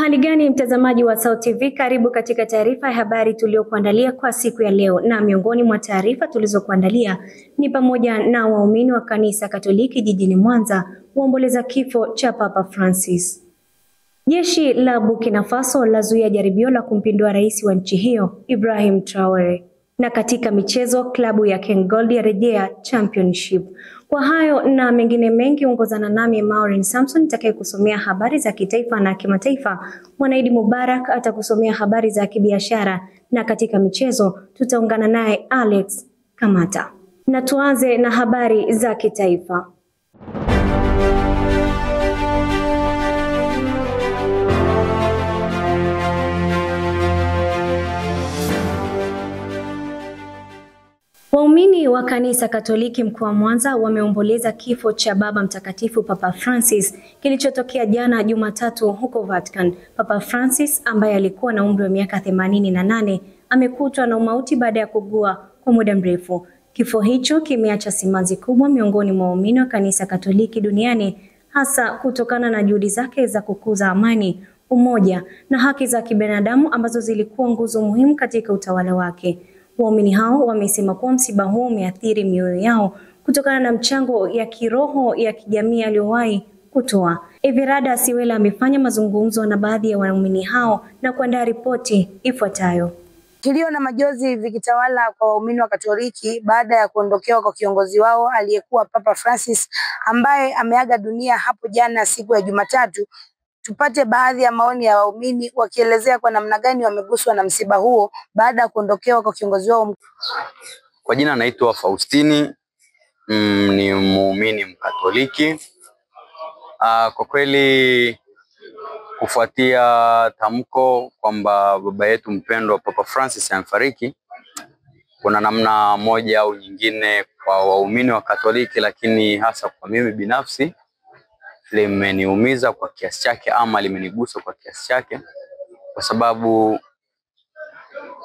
Uhali gani mtazamaji wa SAUT TV, karibu katika taarifa ya habari tuliyokuandalia kwa siku ya leo, na miongoni mwa taarifa tulizokuandalia ni pamoja na waumini wa kanisa Katoliki jijini Mwanza waomboleza kifo cha Papa Francis. Jeshi la Burkina Faso lazuia jaribio la kumpindua rais wa nchi hiyo Ibrahim Traore. Na katika michezo, klabu ya KenGold yarejea Championship. Kwa hayo na mengine mengi, ongozana nami Maureen Samson nitakayekusomea habari za kitaifa na kimataifa. Mwanaidi Mubarak atakusomea habari za kibiashara, na katika michezo tutaungana naye Alex Kamata. Na tuanze na habari za kitaifa. Waumini wa kanisa Katoliki mkoa wa Mwanza wameomboleza kifo cha Baba Mtakatifu Papa Francis kilichotokea jana Jumatatu huko Vatican. Papa Francis ambaye alikuwa na umri wa miaka 88 amekutwa na umauti baada ya kuugua kwa muda mrefu. Kifo hicho kimeacha simanzi kubwa miongoni mwa waumini wa kanisa Katoliki duniani, hasa kutokana na juhudi zake za kukuza amani, umoja na haki za kibinadamu ambazo zilikuwa nguzo muhimu katika utawala wake. Waumini hao wamesema kuwa msiba huo umeathiri mioyo yao kutokana na mchango ya kiroho ya kijamii aliyowahi kutoa. Everada Siwela amefanya mazungumzo na baadhi ya waumini hao na kuandaa ripoti ifuatayo. Kilio na majonzi vikitawala kwa waumini wa Katoliki baada ya kuondokewa kwa kiongozi wao aliyekuwa Papa Francis ambaye ameaga dunia hapo jana siku ya Jumatatu. Tupate baadhi ya maoni ya waumini wakielezea kwa namna gani wameguswa na msiba huo baada ya kuondokewa kwa kiongozi wao. Kwa jina naitwa Faustini, ni muumini Mkatoliki. Kwa kweli kufuatia tamko kwamba baba yetu mpendwa Papa Francis amefariki, kuna namna moja au nyingine kwa waumini wa Katoliki, lakini hasa kwa mimi binafsi limeniumiza kwa kiasi chake, ama limenigusa kwa kiasi chake, kwa sababu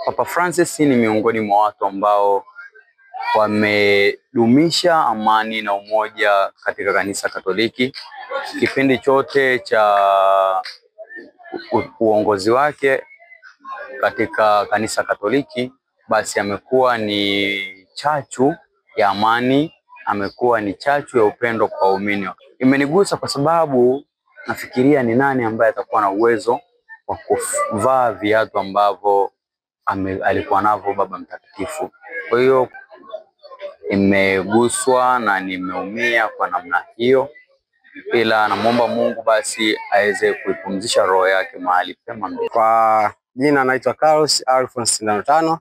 Papa Francis ni miongoni mwa watu ambao wamedumisha amani na umoja katika kanisa Katoliki. Kipindi chote cha uongozi wake katika kanisa Katoliki, basi amekuwa ni chachu ya amani, amekuwa ni chachu ya upendo kwa waumini. Imenigusa kwa sababu nafikiria ni nani ambaye atakuwa na uwezo wa kuvaa viatu ambavyo alikuwa navyo baba mtakatifu. Kwa hiyo nimeguswa na nimeumia kwa namna hiyo, ila namuomba Mungu basi aweze kuipumzisha roho yake mahali pema. Kwa jina naitwa Carlos Alphonse Ndano,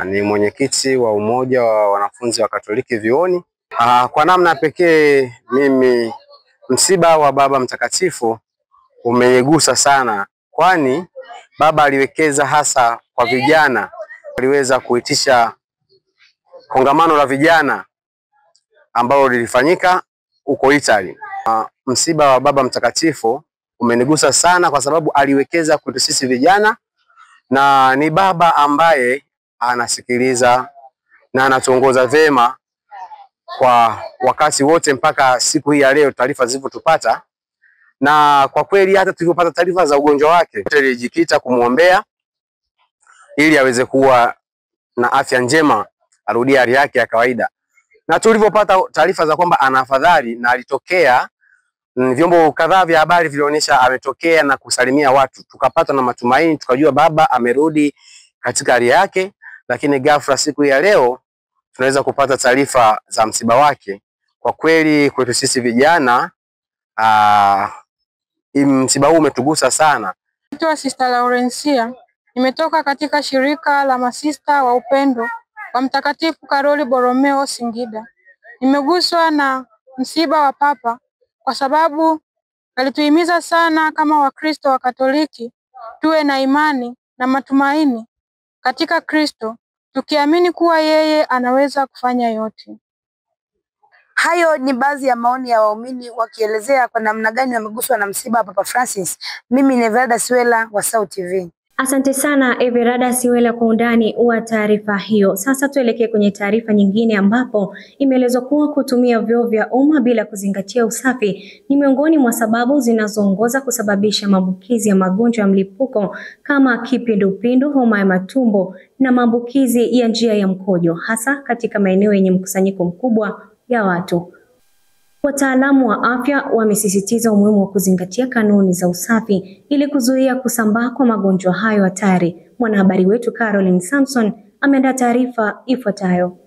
ni mwenyekiti wa umoja wa wanafunzi wa Katoliki Vioni. Kwa namna pekee mimi msiba wa baba mtakatifu umenigusa sana, kwani baba aliwekeza hasa kwa vijana. Aliweza kuitisha kongamano la vijana ambalo lilifanyika huko Italy. Msiba wa baba mtakatifu umenigusa sana kwa sababu aliwekeza kwetu sisi vijana, na ni baba ambaye anasikiliza na anatuongoza vema kwa wakati wote mpaka siku hii ya leo taarifa zilizotupata. Na kwa kweli hata tulipopata taarifa za ugonjwa wake, tulijikita kumuombea ili aweze kuwa na afya njema, arudie hali yake ya kawaida. Na tulipopata taarifa za kwamba ana afadhali na alitokea, vyombo kadhaa vya habari vilionyesha ametokea na kusalimia watu, tukapata na matumaini, tukajua baba amerudi katika hali yake. Lakini ghafla siku ya leo tunaweza kupata taarifa za msiba wake. Kwa kweli kwetu sisi vijana msiba huu umetugusa sana. Naitwa Sister Laurencia, nimetoka katika shirika la masista wa upendo wa Mtakatifu Karoli Borromeo Singida. Nimeguswa na msiba wa Papa kwa sababu alituhimiza sana kama Wakristo wa Katoliki tuwe na imani na matumaini katika Kristo, tukiamini kuwa yeye anaweza kufanya yote. Hayo ni baadhi ya maoni ya waumini wakielezea kwa namna gani wameguswa na msiba wa Papa Francis. Mimi ni Everada Siwela wa SAUT TV. Asante sana Everada Siwela kwa undani wa taarifa hiyo. Sasa tuelekee kwenye taarifa nyingine ambapo imeelezwa kuwa kutumia vyoo vya umma bila kuzingatia usafi ni miongoni mwa sababu zinazoongoza kusababisha maambukizi ya magonjwa ya mlipuko kama kipindupindu, homa ya matumbo na maambukizi ya njia ya mkojo, hasa katika maeneo yenye mkusanyiko mkubwa ya watu. Wataalamu wa afya wamesisitiza umuhimu wa kuzingatia kanuni za usafi ili kuzuia kusambaa kwa magonjwa hayo hatari. Mwanahabari wetu Caroline Samson ameandaa taarifa ifuatayo.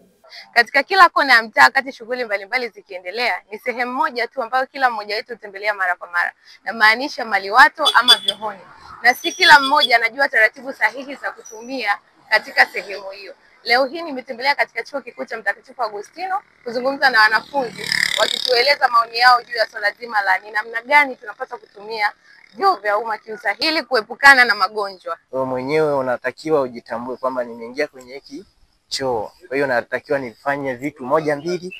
Katika kila kona ya mtaa, wakati shughuli mbalimbali zikiendelea, ni sehemu moja tu ambayo kila mmoja wetu hutembelea mara kwa mara, na maanisha maliwato ama vyooni, na si kila mmoja anajua taratibu sahihi za kutumia katika sehemu hiyo. Leo hii nimetembelea katika Chuo Kikuu cha Mtakatifu Agustino kuzungumza na wanafunzi wakitueleza maoni yao juu ya swala zima la ni namna gani tunapaswa kutumia vyoo vya umma kiusahihi kuepukana na magonjwa. Wewe mwenyewe unatakiwa ujitambue kwamba nimeingia kwenye hiki choo. Kwa hiyo natakiwa nifanye vitu 1, 2,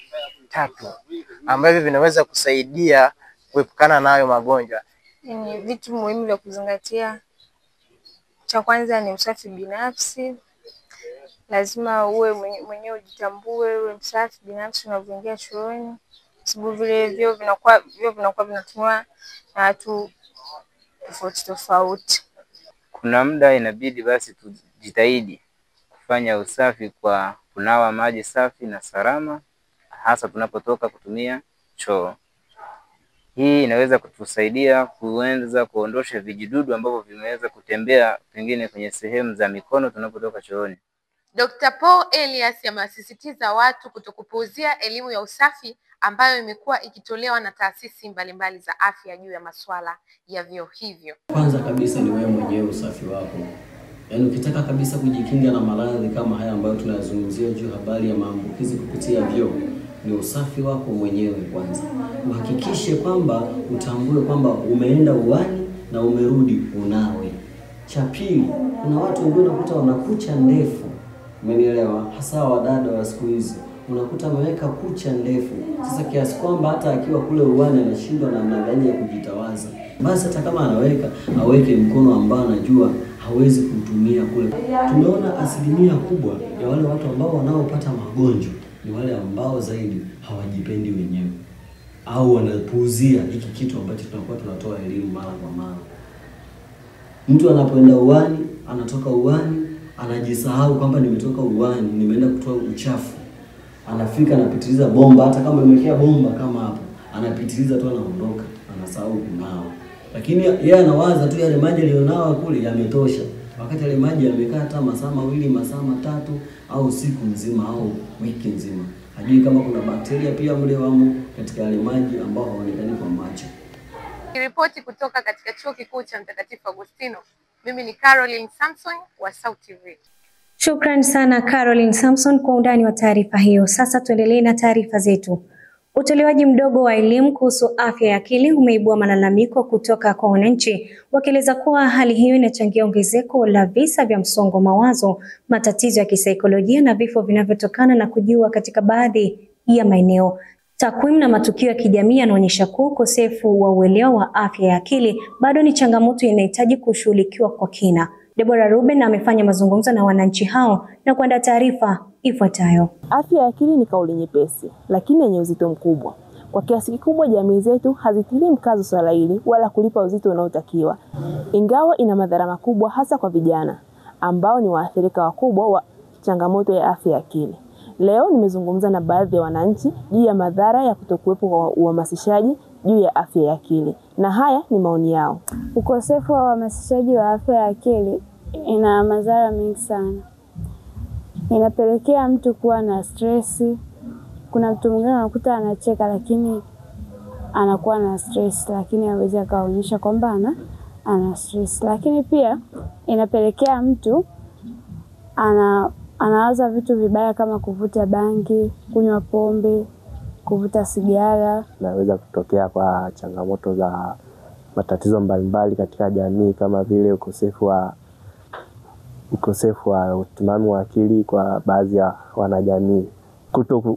3 ambavyo vinaweza kusaidia kuepukana na hayo magonjwa. Ni vitu muhimu vya kuzingatia. Cha kwanza ni usafi binafsi. Lazima uwe mwenyewe ujitambue, uwe msafi binafsi unapoingia chooni. Sababu vile vyoo vinakuwa vinatumiwa na watu tofauti. Kuna muda inabidi basi tujitahidi kufanya usafi kwa kunawa maji safi na salama, hasa tunapotoka kutumia choo. Hii inaweza kutusaidia kuondosha vijidudu ambavyo vimeweza kutembea pengine kwenye sehemu za mikono tunapotoka chooni. Dr. Paul Elias amesisitiza watu kutokupuuzia elimu ya usafi ambayo imekuwa ikitolewa na taasisi mbalimbali za afya juu ya masuala ya vyoo hivyo. Kwanza kabisa ni wewe mwenyewe usafi wako. Yaani ukitaka kabisa kujikinga na maradhi kama haya ambayo tunazungumzia juu habari ya maambukizi kupitia vyoo, ni usafi wako mwenyewe kwanza. Uhakikishe kwamba utambue kwamba umeenda uani na umerudi unawe. Cha pili, kuna watu wengine unakuta wana kucha ndefu. Umenielewa? Hasa wadada wa siku hizi. Unakuta ameweka kucha ndefu. Sasa kiasi kwamba hata akiwa kule uani anashindwa namna gani ya kujitawaza. Basi hata kama anaweka, aweke mkono ambao anajua hawezi kutumia kule. Tumeona asilimia kubwa ya wale watu ambao wanaopata magonjwa ni wale ambao zaidi hawajipendi wenyewe au wanapuuzia hiki kitu ambacho tunakuwa tunatoa elimu mara kwa mara. Mtu anapoenda uani, anatoka uani, anajisahau kwamba nimetoka uani, nimeenda kutoa uchafu. Anafika anapitiliza bomba, hata kama imekea bomba kama hapo, anapitiliza tu anaondoka, anasahau kunawa. Lakini yeye anawaza tu yale maji alionawa kule yametosha. Wakati yale maji yamekaa hata masaa 2, masaa 3 au siku nzima au wiki nzima. Hajui kama kuna bakteria pia mle wamo katika yale maji ambao haonekani kwa macho. Ripoti kutoka katika Chuo Kikuu cha Mtakatifu Agustino. Mimi ni Caroline Samson wa South TV. Shukrani sana Caroline Samson kwa undani wa taarifa hiyo. Sasa tuendelee na taarifa zetu. Utolewaji mdogo wa elimu kuhusu afya ya akili umeibua malalamiko kutoka kwa wananchi, wakieleza kuwa hali hiyo inachangia ongezeko la visa vya msongo mawazo, matatizo ya kisaikolojia na vifo vinavyotokana na kujiua katika baadhi ya maeneo. Takwimu na matukio ya kijamii yanaonyesha kuwa ukosefu wa uelewa wa afya ya akili bado ni changamoto inahitaji kushughulikiwa kwa kina. Deborah Ruben amefanya mazungumzo na wananchi hao na kuandaa taarifa ifuatayo. Afya ya akili ni kauli nyepesi lakini yenye uzito mkubwa. Kwa kiasi kikubwa jamii zetu hazitilii mkazo swala hili wala kulipa uzito unaotakiwa. Ingawa ina madhara makubwa hasa kwa vijana ambao ni waathirika wakubwa wa changamoto ya afya ya akili. Leo nimezungumza na baadhi ya wananchi juu ya madhara ya kutokuwepo kwa uhamasishaji juu ya afya ya akili. Na haya ni maoni yao. Ukosefu wa uhamasishaji wa afya ya akili ina madhara mengi sana. Inapelekea mtu kuwa na stress. Kuna mtu mwingine anakuta anacheka lakini anakuwa na stress, lakini hawezi akaonyesha kwamba ana stress. Lakini pia inapelekea mtu anaanza vitu vibaya kama kuvuta bangi, kunywa pombe, kuvuta sigara. Naweza kutokea kwa changamoto za matatizo mbalimbali katika jamii kama vile ukosefu wa utimamu wa akili kwa baadhi ya wanajamii.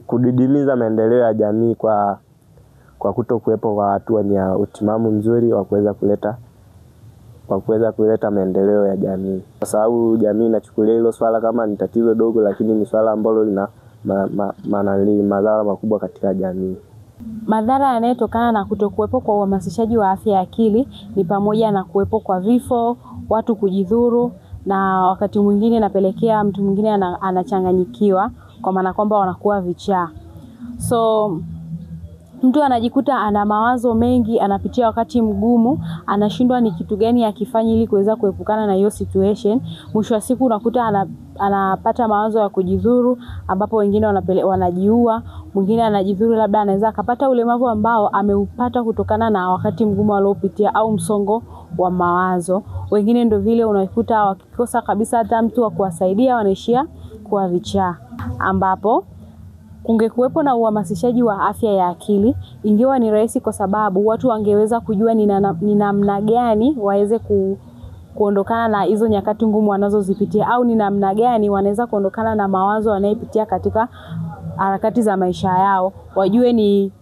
Kudidimiza maendeleo ya jamii kwa kutokuwepo kwa watu wenye utimamu mzuri wa kuweza kuleta kwa kuweza kuleta maendeleo ya jamii, kwa sababu jamii inachukulia hilo swala kama ni tatizo dogo, lakini ni swala ambalo lina madhara makubwa katika jamii. Madhara yanayotokana na kutokuwepo kwa uhamasishaji wa afya ya akili ni pamoja na kuwepo kwa vifo, watu kujidhuru, na wakati mwingine inapelekea mtu mwingine anachanganyikiwa kwa maana kwamba wanakuwa vichaa. So mtu anajikuta ana mawazo mengi, anapitia wakati mgumu, anashindwa ni kitu gani akifanya ili kuweza kuepukana na hiyo situation. Mwisho wa siku unakuta anapata mawazo ya kujidhuru, ambapo wengine wanajiua, mwingine anajidhuru labda anaweza akapata ulemavu ambao ameupata kutokana na wakati mgumu aliopitia au msongo wa mawazo. Wengine ndio vile unakuta wakikosa kabisa hata mtu wa kuwasaidia wanaishia kuwa vichaa, ambapo kungekuwepo na uhamasishaji wa afya ya akili, ingewa ni rahisi kwa sababu watu wangeweza kujua ni namna gani waweze kuondokana na hizo nyakati ngumu wanazozipitia, au ni namna gani wanaweza kuondokana na mawazo wanayopitia katika harakati za maisha yao. Wajue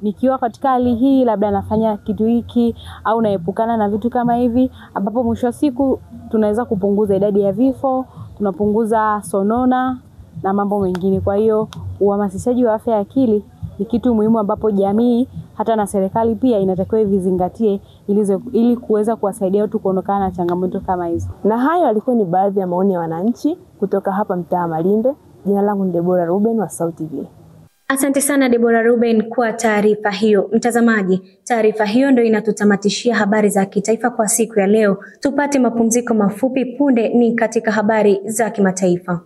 nikiwa katika hali hii labda nafanya kitu hiki au naepukana na vitu kama hivi, ambapo mwisho wa siku tunaweza kupunguza idadi ya vifo, tunapunguza sonona na mambo mengine. Kwa hiyo uhamasishaji wa afya ya akili ni kitu muhimu ambapo jamii hata na serikali pia inatakiwa vizingatie ili kuweza kuwasaidia watu kuondokana na changamoto kama hizo. Na hayo alikuwa ni baadhi ya maoni ya wananchi kutoka hapa mtaa Malimbe. Jina langu ni Deborah Ruben wa Sauti TV. Asante sana Deborah Ruben kwa taarifa hiyo. Mtazamaji, taarifa hiyo ndio inatutamatishia habari za kitaifa kwa siku ya leo. Tupate mapumziko mafupi, punde ni katika habari za kimataifa.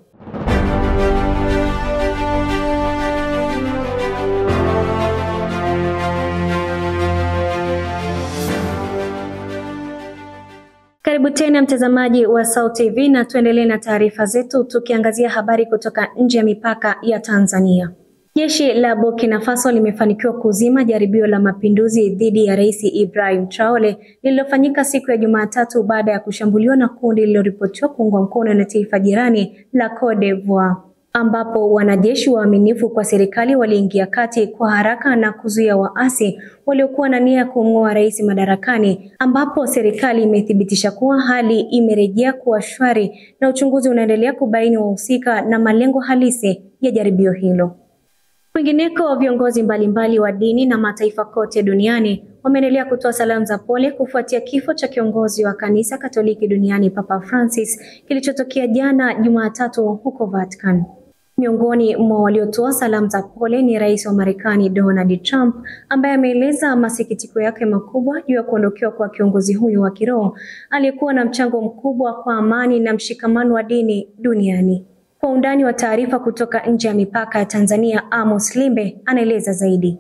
Karibu tena mtazamaji wa Sauti TV, na tuendelee na taarifa zetu tukiangazia habari kutoka nje ya mipaka ya Tanzania. Jeshi la Burkina Faso limefanikiwa kuzima jaribio la mapinduzi dhidi ya Rais Ibrahim Traore lililofanyika siku ya Jumatatu baada ya kushambuliwa na kundi lililoripotiwa kuungwa mkono na taifa jirani la Cote d'Ivoire, ambapo wanajeshi waaminifu kwa serikali waliingia kati kwa haraka na kuzuia waasi waliokuwa na nia ya kumng'oa rais madarakani, ambapo serikali imethibitisha kuwa hali imerejea kuwa shwari na uchunguzi unaendelea kubaini wahusika na malengo halisi ya jaribio hilo. Kwingineko, viongozi mbalimbali wa dini na mataifa kote duniani wameendelea kutoa salamu za pole kufuatia kifo cha kiongozi wa kanisa Katoliki duniani Papa Francis kilichotokea jana Jumatatu huko Vatican. Miongoni mwa waliotoa salamu za pole ni Rais wa Marekani Donald Trump, ambaye ameeleza masikitiko yake makubwa juu ya kuondokewa kwa kiongozi huyo wa kiroho aliyekuwa na mchango mkubwa kwa amani na mshikamano wa dini duniani. Kwa undani wa taarifa kutoka nje ya mipaka ya Tanzania, Amos Limbe anaeleza zaidi.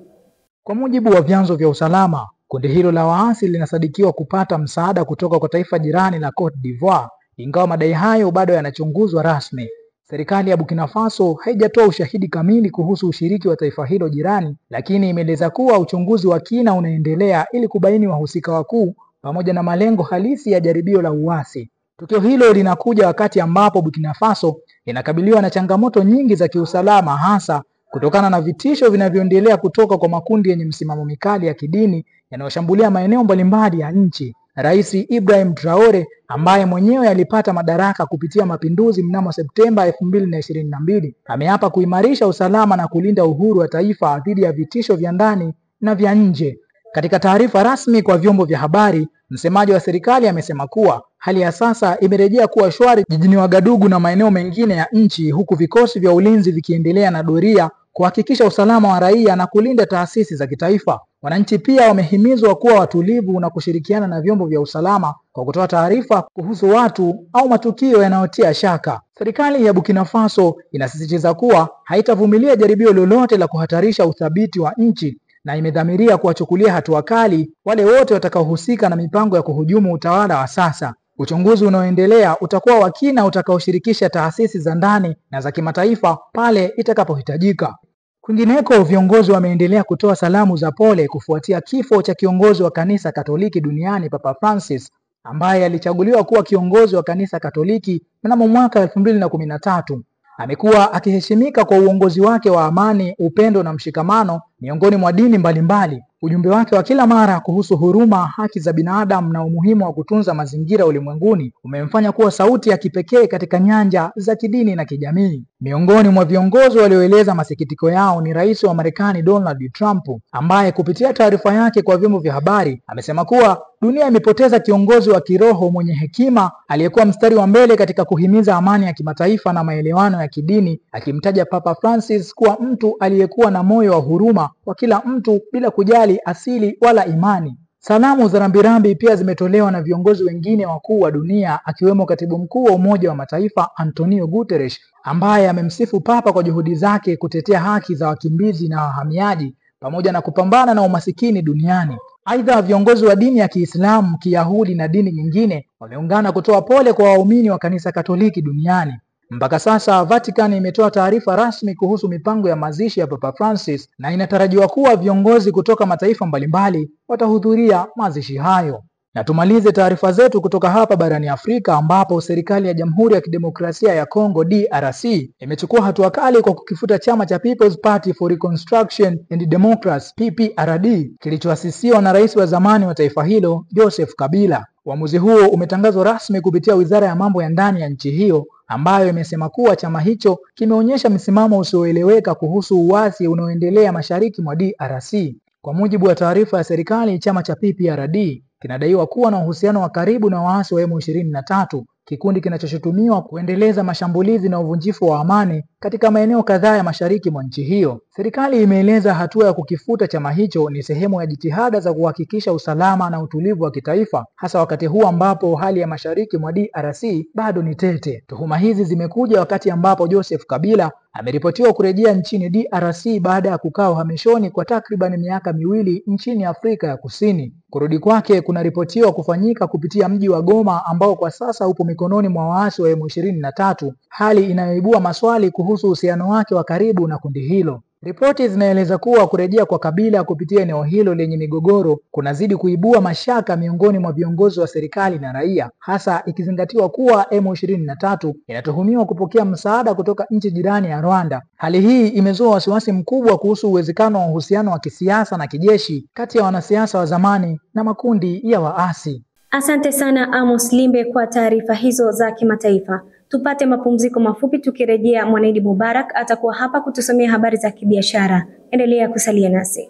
Kwa mujibu wa vyanzo vya usalama, kundi hilo la waasi linasadikiwa kupata msaada kutoka kwa taifa jirani la Cote d'Ivoire, ingawa madai hayo bado yanachunguzwa rasmi. Serikali ya Burkina Faso haijatoa ushahidi kamili kuhusu ushiriki wa taifa hilo jirani, lakini imeeleza kuwa uchunguzi wa kina unaendelea ili kubaini wahusika wakuu pamoja na malengo halisi ya jaribio la uasi. Tukio hilo linakuja wakati ambapo Burkina Faso inakabiliwa na changamoto nyingi za kiusalama, hasa kutokana na vitisho vinavyoendelea kutoka kwa makundi yenye msimamo mikali ya kidini yanayoshambulia maeneo mbalimbali ya nchi. Rais Ibrahim Traore, ambaye mwenyewe alipata madaraka kupitia mapinduzi mnamo Septemba 2022, ameapa kuimarisha usalama na kulinda uhuru wa taifa dhidi ya vitisho vya ndani na vya nje. Katika taarifa rasmi kwa vyombo vya habari, msemaji wa serikali amesema kuwa hali ya sasa imerejea kuwa shwari jijini Wagadugu na maeneo mengine ya nchi, huku vikosi vya ulinzi vikiendelea na doria kuhakikisha usalama wa raia na kulinda taasisi za kitaifa. Wananchi pia wamehimizwa kuwa watulivu na kushirikiana na vyombo vya usalama kwa kutoa taarifa kuhusu watu au matukio yanayotia shaka. Serikali ya Burkina Faso inasisitiza kuwa haitavumilia jaribio lolote la kuhatarisha uthabiti wa nchi na imedhamiria kuwachukulia hatua kali wale wote watakaohusika na mipango ya kuhujumu utawala wa sasa. Uchunguzi unaoendelea utakuwa wa kina utakaoshirikisha taasisi za ndani na za kimataifa pale itakapohitajika. Kwingineko, viongozi wameendelea kutoa salamu za pole kufuatia kifo cha kiongozi wa kanisa Katoliki duniani Papa Francis, ambaye alichaguliwa kuwa kiongozi wa kanisa Katoliki mnamo mwaka 2013. Amekuwa akiheshimika kwa uongozi wake wa amani, upendo na mshikamano miongoni mwa dini mbalimbali. Ujumbe wake wa kila mara kuhusu huruma, haki za binadamu na umuhimu wa kutunza mazingira ulimwenguni umemfanya kuwa sauti ya kipekee katika nyanja za kidini na kijamii. Miongoni mwa viongozi walioeleza masikitiko yao ni Rais wa Marekani Donald Trump, ambaye kupitia taarifa yake kwa vyombo vya habari amesema kuwa dunia imepoteza kiongozi wa kiroho mwenye hekima aliyekuwa mstari wa mbele katika kuhimiza amani ya kimataifa na maelewano ya kidini, akimtaja Papa Francis kuwa mtu aliyekuwa na moyo wa huruma kwa kila mtu bila kujali asili wala imani. Salamu za rambirambi pia zimetolewa na viongozi wengine wakuu wa dunia, akiwemo Katibu Mkuu wa Umoja wa Mataifa Antonio Guterres, ambaye amemsifu Papa kwa juhudi zake kutetea haki za wakimbizi na wahamiaji pamoja na kupambana na umasikini duniani. Aidha, viongozi wa dini ya Kiislamu, Kiyahudi na dini nyingine wameungana kutoa pole kwa waumini wa Kanisa Katoliki duniani. Mpaka sasa Vatican imetoa taarifa rasmi kuhusu mipango ya mazishi ya Papa Francis na inatarajiwa kuwa viongozi kutoka mataifa mbalimbali watahudhuria mazishi hayo. Na tumalize taarifa zetu kutoka hapa barani Afrika, ambapo serikali ya Jamhuri ya Kidemokrasia ya Kongo DRC imechukua hatua kali kwa kukifuta chama cha People's Party for Reconstruction and Democracy PPRD kilichoasisiwa na rais wa zamani wa taifa hilo Joseph Kabila. Uamuzi huo umetangazwa rasmi kupitia Wizara ya Mambo ya Ndani ya nchi hiyo, ambayo imesema kuwa chama hicho kimeonyesha msimamo usioeleweka kuhusu uasi unaoendelea mashariki mwa DRC. Kwa mujibu wa taarifa ya serikali, chama cha PPRD kinadaiwa kuwa na uhusiano wa karibu na waasi wa M23, kikundi kinachoshutumiwa kuendeleza mashambulizi na uvunjifu wa amani katika maeneo kadhaa ya mashariki mwa nchi hiyo. Serikali imeeleza hatua ya kukifuta chama hicho ni sehemu ya jitihada za kuhakikisha usalama na utulivu wa kitaifa, hasa wakati huu ambapo hali ya mashariki mwa DRC bado ni tete. Tuhuma hizi zimekuja wakati ambapo Joseph Kabila ameripotiwa kurejea nchini DRC baada ya kukaa uhamishoni kwa takriban miaka miwili nchini Afrika ya Kusini. Kurudi kwake kunaripotiwa kufanyika kupitia mji wa Goma ambao kwa sasa upo mikononi mwa waasi wa M23, hali inayoibua maswali kuhusu uhusiano wake wa karibu na kundi hilo. Ripoti zinaeleza kuwa kurejea kwa Kabila kupitia eneo hilo lenye migogoro kunazidi kuibua mashaka miongoni mwa viongozi wa serikali na raia, hasa ikizingatiwa kuwa M23 inatuhumiwa kupokea msaada kutoka nchi jirani ya Rwanda. Hali hii imezua wasiwasi mkubwa kuhusu uwezekano wa uhusiano wa kisiasa na kijeshi kati ya wanasiasa wa zamani na makundi ya waasi. Asante sana Amos Limbe kwa taarifa hizo za kimataifa. Tupate mapumziko mafupi, tukirejea Mwanaidi Mubarak atakuwa hapa kutusomea habari za kibiashara. Endelea kusalia nasi.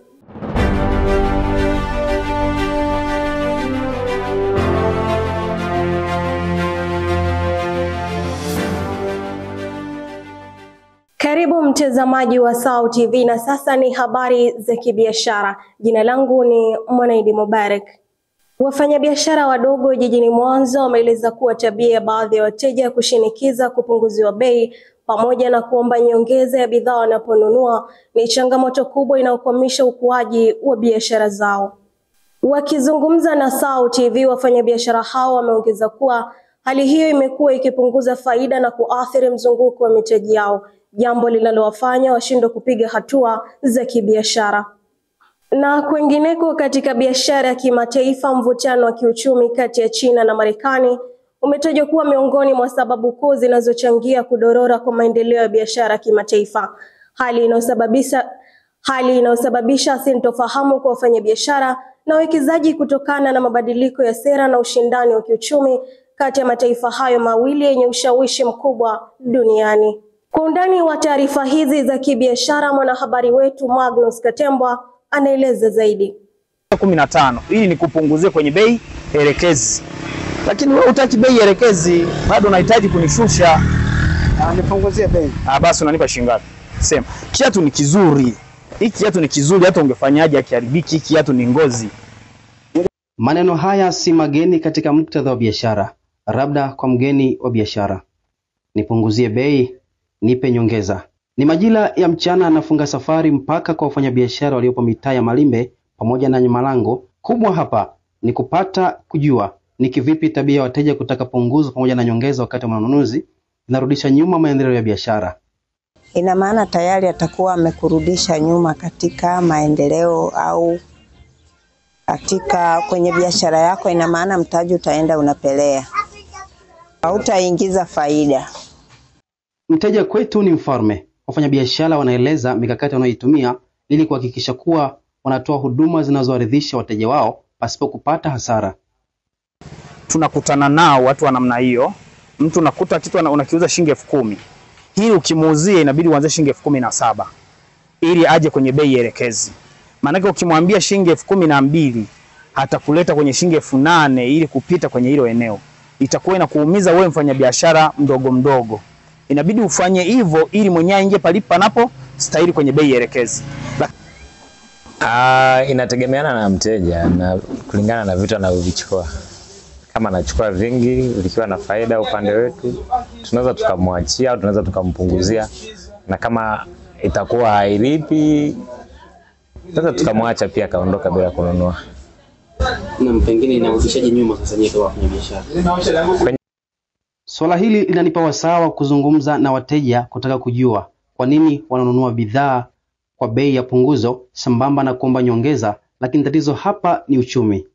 Karibu mtazamaji wa SAU TV, na sasa ni habari za kibiashara. Jina langu ni Mwanaidi Mubarak. Wafanyabiashara wadogo jijini Mwanza wameeleza kuwa tabia ya baadhi ya wateja kushinikiza kupunguziwa bei pamoja na kuomba nyongeza ya bidhaa wanaponunua ni changamoto kubwa inayokwamisha ukuaji wa biashara zao. Wakizungumza na SAU TV, wafanyabiashara hao wameongeza kuwa hali hiyo imekuwa ikipunguza faida na kuathiri mzunguko wa mitaji yao, jambo linalowafanya washindwe kupiga hatua za kibiashara. Na kwingineko, katika biashara ya kimataifa, mvutano wa kiuchumi kati ya China na Marekani umetajwa kuwa miongoni mwa sababu kuu zinazochangia kudorora kwa maendeleo ya biashara ya kimataifa, hali inayosababisha sintofahamu kwa wafanyabiashara na wawekezaji kutokana na mabadiliko ya sera na ushindani wa kiuchumi kati ya mataifa hayo mawili yenye ushawishi mkubwa duniani. Kwa undani wa taarifa hizi za kibiashara, mwanahabari wetu Magnus Katembwa anaeleza zaidi. 15 hii ni kupunguzia kwenye bei elekezi, lakini wewe utaki bei elekezi, bado unahitaji kunishusha. Nipunguzie bei. Basi unanipa shilingi ngapi? Sema kiatu ni kizuri, hiki kiatu ni kizuri, hata ungefanyaje akiharibiki, hiki kiatu ni ngozi. Maneno haya si mageni katika muktadha wa biashara, labda kwa mgeni wa biashara. Nipunguzie bei, nipe nyongeza. Ni majira ya mchana, anafunga safari mpaka kwa wafanyabiashara waliopo mitaa ya Malimbe pamoja na Nyamalango. Kubwa hapa ni kupata kujua ni kivipi tabia ya wateja kutaka punguzo pamoja na nyongeza wakati wa manunuzi inarudisha nyuma maendeleo ya biashara. Ina maana tayari atakuwa amekurudisha nyuma katika maendeleo au katika kwenye biashara yako. Ina maana mtaji utaenda unapelea, hautaingiza faida. Mteja kwetu ni mfalme. Wafanyabiashara wanaeleza mikakati wanayoitumia ili kuhakikisha kuwa wanatoa huduma zinazowaridhisha wateja wao pasipo kupata hasara. Tunakutana nao watu wa namna hiyo. Mtu unakuta kitu unakiuza shilingi 10,000. Hii ukimuuzia inabidi uanze shilingi 17,000 ili aje kwenye bei elekezi. Maana ukimwambia shilingi 12,000 hatakuleta kwenye shilingi 8,000 ili kupita kwenye hilo eneo. Itakuwa inakuumiza wewe mfanyabiashara mdogo mdogo. Inabidi ufanye hivyo ili mwenyewe aingie palipo napo stahili kwenye bei elekezi. Inategemeana na mteja na kulingana na vitu anavyovichukua. Kama anachukua vingi vikiwa na faida upande wetu, tunaweza tukamwachia au tunaweza tukampunguzia, na kama itakuwa hailipi sasa tukamwacha pia kaondoka bila kununua. Na pengine inarudishaje nyuma sasa nyewe kwa wafanyabiashara? Swala hili linanipa wasaa wa kuzungumza na wateja kutaka kujua kwa nini wananunua bidhaa kwa bei ya punguzo sambamba na kuomba nyongeza, lakini tatizo hapa ni uchumi.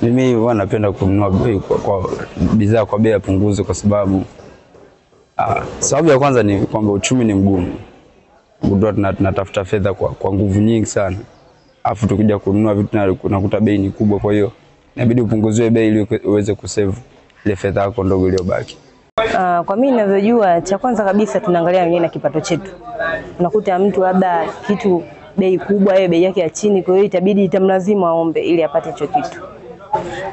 Mimi huwa napenda kununua kwa bidhaa kwa bei ya punguzo kwa sababu sababu ya kwanza ni kwamba uchumi ni mgumu. Ndio tunatafuta fedha kwa nguvu nyingi sana. Afu tukija kununua vitu tunakuta bei ni kubwa, kwa hiyo inabidi upunguziwe bei ili uweze kusave ile fedha yako ndogo iliyobaki. Kwa mimi ninavyojua, cha kwanza kabisa tunaangalia wenyewe na kipato chetu. Unakuta mtu labda kitu bei kubwa, yeye bei yake ya chini, kwa hiyo itabidi itamlazimu aombe ili apate hicho kitu.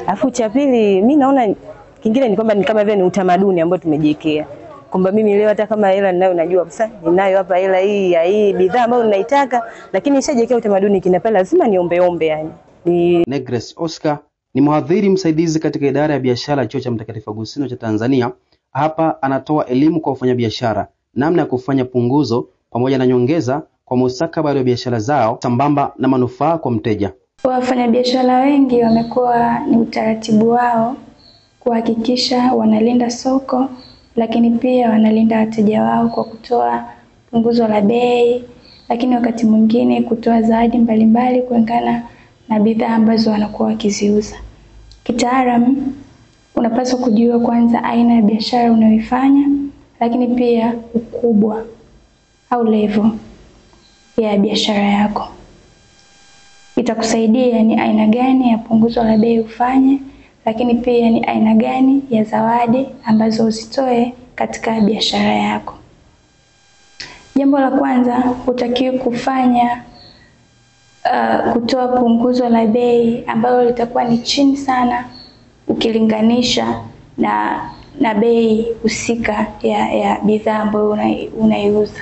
Alafu cha pili, mimi naona kingine ni kwamba ni kama vile ni utamaduni ambao tumejiwekea. Kwamba mimi leo hata kama hela ninayo najua kabisa ninayo hapa hela hii ya hii bidhaa ambayo ninaitaka, lakini nishajiwekea utamaduni kinapenda lazima niombe yani. Negres Oscar ni mhadhiri msaidizi katika idara ya biashara chuo cha Mtakatifu Agustino cha Tanzania. Hapa anatoa elimu kwa wafanyabiashara namna ya kufanya punguzo pamoja na nyongeza kwa mustakabali wa biashara zao sambamba na manufaa kwa mteja. Wafanyabiashara wengi wamekuwa ni utaratibu wao kuhakikisha wanalinda soko, lakini pia wanalinda wateja wao kwa kutoa punguzo la bei, lakini wakati mwingine kutoa zawadi mbalimbali kulingana na bidhaa ambazo wanakuwa wakiziuza. Kitaalamu unapaswa kujua kwanza aina ya biashara unayoifanya, lakini pia ukubwa au level ya biashara yako. Itakusaidia ni aina gani ya punguzo la bei ufanye, lakini pia ni aina gani ya zawadi ambazo uzitoe katika biashara yako. Jambo la kwanza hutakiwi kufanya kutoa punguzo la bei ambalo litakuwa ni chini sana ukilinganisha na bei husika ya bidhaa ambayo unaiuza.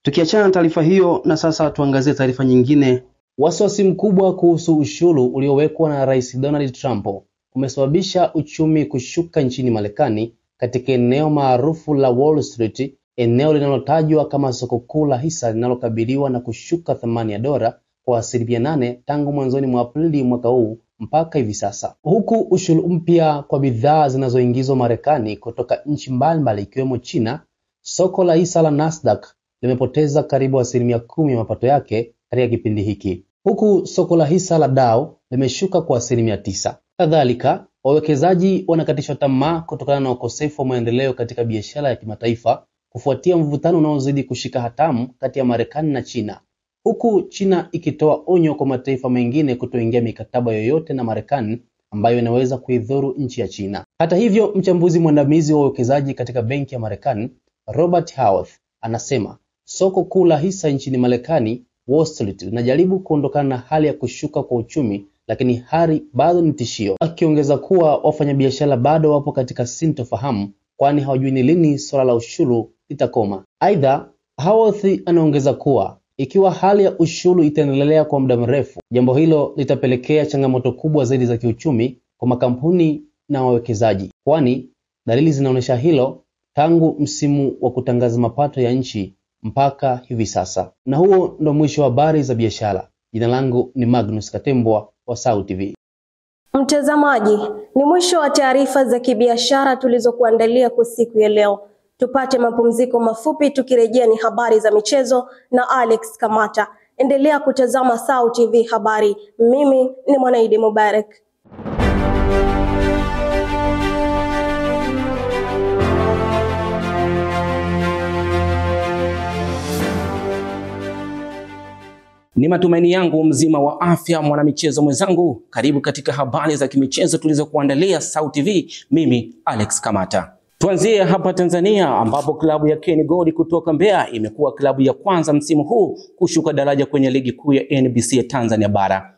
Tukiachana na taarifa hiyo, na sasa tuangazie taarifa nyingine. Wasiwasi mkubwa kuhusu ushuru uliowekwa na Rais Donald Trump umesababisha uchumi kushuka nchini Marekani katika eneo maarufu la Wall Street, eneo linalotajwa kama soko kuu la hisa linalokabiliwa na kushuka thamani ya dola kwa 8% tangu mwanzoni mwa Aprili mwaka huu mpaka hivi sasa. Huku ushuru mpya kwa bidhaa zinazoingizwa Marekani kutoka nchi mbalimbali ikiwemo China, soko la hisa la Nasdaq limepoteza karibu 10% ya mapato yake katika kipindi hiki. Huku soko la hisa la Dow limeshuka kwa 9%. Kadhalika, wawekezaji wanakatishwa tamaa kutokana na ukosefu wa maendeleo katika biashara ya kimataifa kufuatia mvutano unaozidi kushika hatamu kati ya Marekani na China. Huku China ikitoa onyo kwa mataifa mengine kutoingia mikataba yoyote na Marekani ambayo inaweza kuidhuru nchi ya China. Hata hivyo, mchambuzi mwandamizi wa uwekezaji katika benki ya Marekani, Robert Haworth, anasema soko kuu la hisa nchini Marekani, Wall Street, linajaribu kuondokana na hali ya kushuka kwa uchumi, lakini hali bado ni tishio, akiongeza kuwa wafanyabiashara bado wapo katika sintofahamu kwani hawajui ni lini swala la ushuru litakoma. Aidha, Haworth anaongeza kuwa ikiwa hali ya ushuru itaendelea kwa muda mrefu, jambo hilo litapelekea changamoto kubwa zaidi za kiuchumi kwa makampuni na wawekezaji, kwani dalili zinaonyesha hilo tangu msimu wa kutangaza mapato ya nchi mpaka hivi sasa. Na huo ndo mwisho wa habari za biashara. Jina langu ni Magnus Katembwa wa SAUT TV. Mtazamaji, ni mwisho wa taarifa za kibiashara tulizokuandalia kwa siku ya leo. Tupate mapumziko mafupi, tukirejea ni habari za michezo na Alex Kamata. Endelea kutazama SAUT TV habari. Mimi ni Mwanaidi Mubarak. Ni matumaini yangu mzima wa afya mwanamichezo mwenzangu. Karibu katika habari za kimichezo tulizokuandalia Sau TV. Mimi Alex Kamata. Tuanzie hapa Tanzania ambapo klabu ya Ken Gold kutoka Mbeya imekuwa klabu ya kwanza msimu huu kushuka daraja kwenye ligi kuu ya NBC ya Tanzania bara.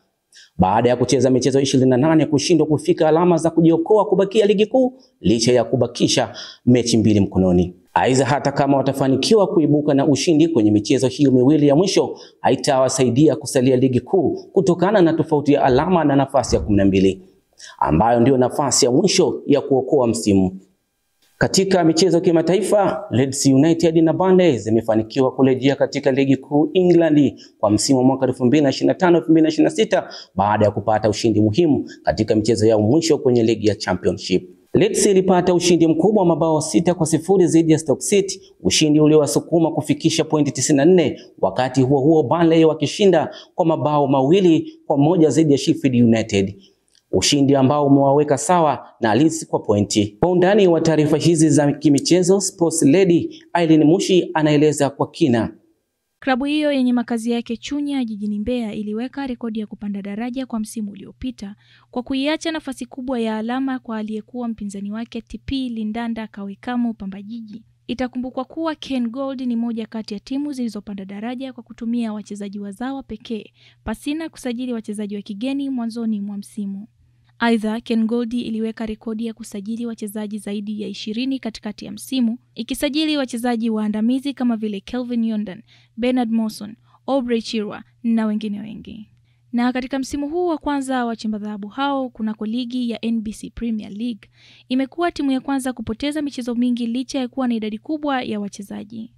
Baada ya kucheza michezo 28 kushindwa kufika alama za kujiokoa kubakia ligi kuu licha ya kubakisha mechi 2 mkononi. Aidha, hata kama watafanikiwa kuibuka na ushindi kwenye michezo hiyo miwili ya mwisho, haitawasaidia kusalia ligi kuu kutokana na tofauti ya alama na nafasi ya 12 ambayo ndio nafasi ya mwisho ya kuokoa msimu. Katika michezo kimataifa, Leeds United na Burnley zimefanikiwa kurejea katika ligi kuu England kwa msimu wa mwaka 2025-2026 baada ya kupata ushindi muhimu katika michezo yao mwisho kwenye ligi ya Championship. Leeds ilipata ushindi mkubwa wa mabao 6-0 dhidi ya Stoke City, ushindi uliowasukuma kufikisha pointi 94, wakati huo Burnley wakishinda kwa mabao 2-1 dhidi ya Sheffield United. Ushindi ambao umewaweka sawa na Leeds kwa pointi. Kwa undani wa taarifa hizi za kimichezo, Sports Lady Aileen Mushi anaeleza kwa kina. Klabu hiyo yenye makazi yake Chunya jijini Mbeya iliweka rekodi ya kupanda daraja kwa msimu uliopita kwa kuiacha nafasi kubwa ya alama kwa aliyekuwa mpinzani wake TP Lindanda Kawekamo Pamba Jiji. Itakumbukwa kuwa Ken Gold ni moja kati ya timu zilizopanda daraja kwa kutumia wachezaji wazawa pekee pasina kusajili wachezaji wa kigeni mwanzoni mwa msimu. Aidha, Ken Gold iliweka rekodi ya kusajili wachezaji zaidi ya 20 katikati ya msimu, ikisajili wachezaji waandamizi kama vile Kelvin Yondan, Bernard Morrison, Aubrey Chirwa na wengine wengi. Na katika msimu huu wa kwanza wa chimba dhahabu hao kunako ligi ya NBC Premier League, imekuwa timu ya kwanza kupoteza michezo mingi licha ya kuwa na idadi kubwa ya wachezaji.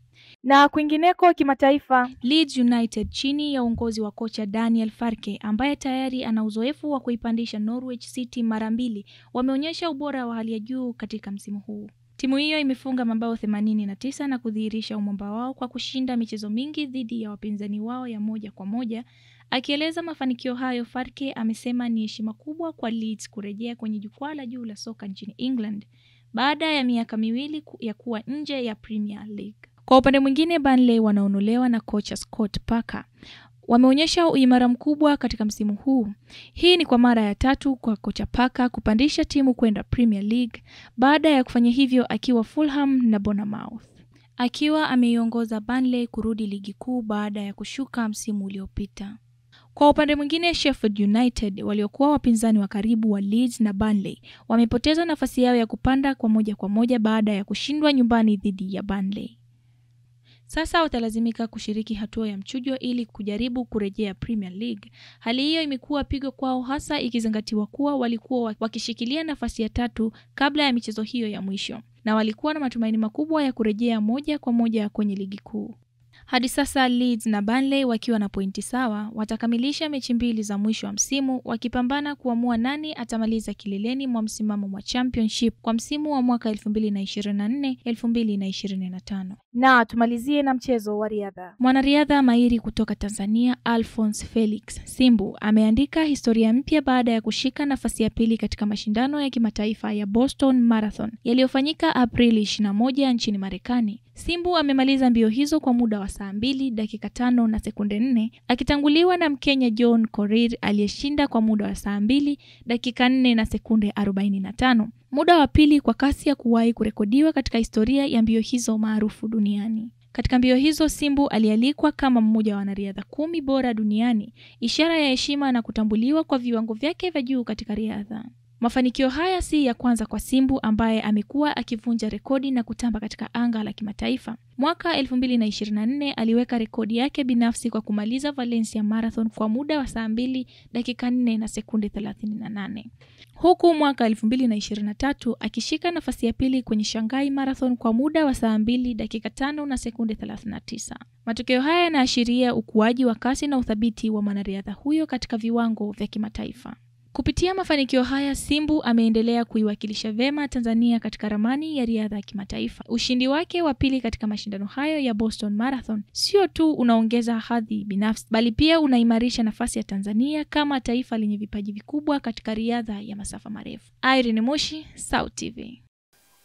Na kwingineko kimataifa, Leeds United chini ya uongozi wa kocha Daniel Farke ambaye tayari ana uzoefu wa kuipandisha Norwich City mara 2, wameonyesha ubora wa hali ya juu katika msimu huu. Timu hiyo imefunga mabao 89 na kudhihirisha umwamba wao kwa kushinda michezo mingi dhidi ya wapinzani wao ya moja kwa moja. Akieleza mafanikio hayo, Farke amesema ni heshima kubwa kwa Leeds kurejea kwenye jukwaa la juu la soka nchini England baada ya miaka 2 ya kuwa nje ya Premier League. Kwa upande mwingine, Burnley wanaonolewa na kocha Scott Parker wameonyesha uimara mkubwa katika msimu huu. Hii ni kwa mara ya 3 kwa kocha Parker kupandisha timu kwenda Premier League baada ya kufanya hivyo akiwa Fulham na Bournemouth. Akiwa ameiongoza Burnley kurudi ligi kuu baada ya kushuka msimu uliopita. Kwa upande mwingine, Sheffield United waliokuwa wapinzani wa karibu wa Leeds na Burnley wamepoteza nafasi yao ya kupanda kwa moja baada ya kushindwa nyumbani dhidi ya Burnley. Sasa watalazimika kushiriki hatua ya mchujo ili kujaribu kurejea Premier League. Hali hiyo imekuwa pigo kwao, hasa ikizingatiwa kuwa walikuwa wakishikilia nafasi ya 3 kabla ya michezo hiyo ya mwisho na walikuwa na matumaini makubwa ya kurejea moja kwa moja kwenye ligi kuu. Hadi sasa Leeds na Burnley wakiwa na pointi sawa watakamilisha mechi 2 za mwisho wa msimu wakipambana kuamua nani atamaliza kileleni mwa msimamo wa Championship kwa msimu wa mwaka 2024-2025. Na tumalizie na mchezo wa riadha. Mwanariadha mahiri kutoka Tanzania Alphonce Felix Simbu ameandika historia mpya baada ya kushika nafasi ya 2 katika mashindano ya kimataifa ya Boston Marathon yaliyofanyika Aprili 21 nchini Marekani. Simbu amemaliza mbio hizo kwa muda wa saa 2 dakika 5 na sekunde 4 akitanguliwa na Mkenya John Korir aliyeshinda kwa muda wa saa 2 dakika 4 na sekunde 45. Muda wa pili kwa kasi ya kuwahi kurekodiwa katika historia ya mbio hizo maarufu duniani. Katika mbio hizo Simbu alialikwa kama mmoja wa wanariadha 10 bora duniani, ishara ya heshima na kutambuliwa kwa viwango vyake vya juu katika riadha. Mafanikio haya si ya kwanza kwa Simbu ambaye amekuwa akivunja rekodi na kutamba katika anga la kimataifa. Mwaka 2024 aliweka rekodi yake binafsi kwa kumaliza Valencia Marathon kwa muda wa saa 2 dakika 4 na sekunde 38. Huku mwaka 2023 akishika nafasi ya 2 kwenye Shanghai Marathon kwa muda wa saa 2 dakika 5 na sekunde 39. Matokeo haya yanaashiria ukuaji wa kasi na uthabiti wa mwanariadha huyo katika viwango vya kimataifa. Kupitia mafanikio haya, Simbu ameendelea kuiwakilisha vema Tanzania katika ramani ya riadha ya kimataifa. Ushindi wake wa 2 katika mashindano hayo ya Boston Marathon sio tu unaongeza hadhi binafsi, bali pia unaimarisha nafasi ya Tanzania kama taifa lenye vipaji vikubwa katika riadha ya masafa marefu. Irene Mushi, Sau TV.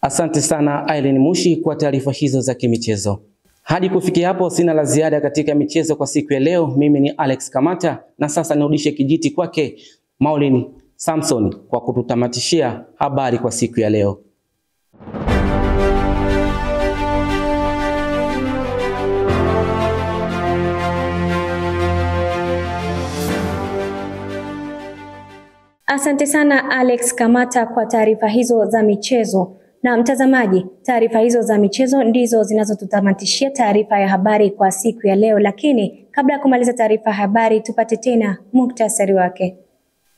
Asante sana Irene Mushi kwa taarifa hizo za kimichezo. Hadi kufikia hapo sina la ziada katika michezo kwa siku ya leo. Mimi ni Alex Kamata na sasa nirudishe kijiti kwake Maulin Samson kwa kututamatishia habari kwa siku ya leo. Asante sana Alex Kamata kwa taarifa hizo za michezo. Na mtazamaji, taarifa hizo za michezo ndizo zinazotutamatishia taarifa ya habari kwa siku ya leo, lakini kabla ya kumaliza taarifa ya habari tupate tena muktasari wake.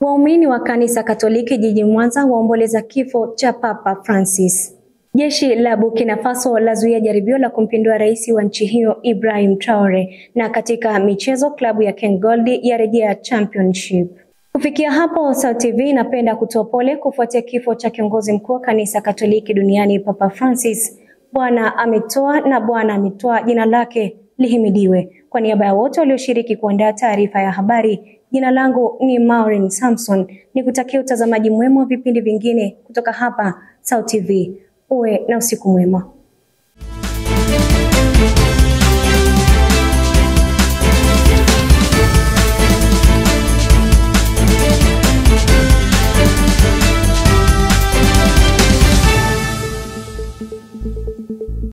Waumini wa kanisa Katoliki jijini Mwanza waomboleza kifo cha Papa Francis. Jeshi la Burkina Faso lazuia jaribio la kumpindua rais wa nchi hiyo Ibrahim Traore, na katika michezo klabu ya Ken Gold yarejea Championship. Kufikia hapo Sauti TV inapenda kutoa pole kufuatia kifo cha kiongozi mkuu wa kanisa Katoliki duniani Papa Francis. Bwana ametoa na Bwana ametoa, jina lake lihimidiwe. Kwa niaba ya wote walioshiriki kuandaa taarifa ya habari, jina langu ni Maureen Samson. Nikutakia utazamaji mwema wa vipindi vingine kutoka hapa Sauti TV. Uwe na usiku mwema.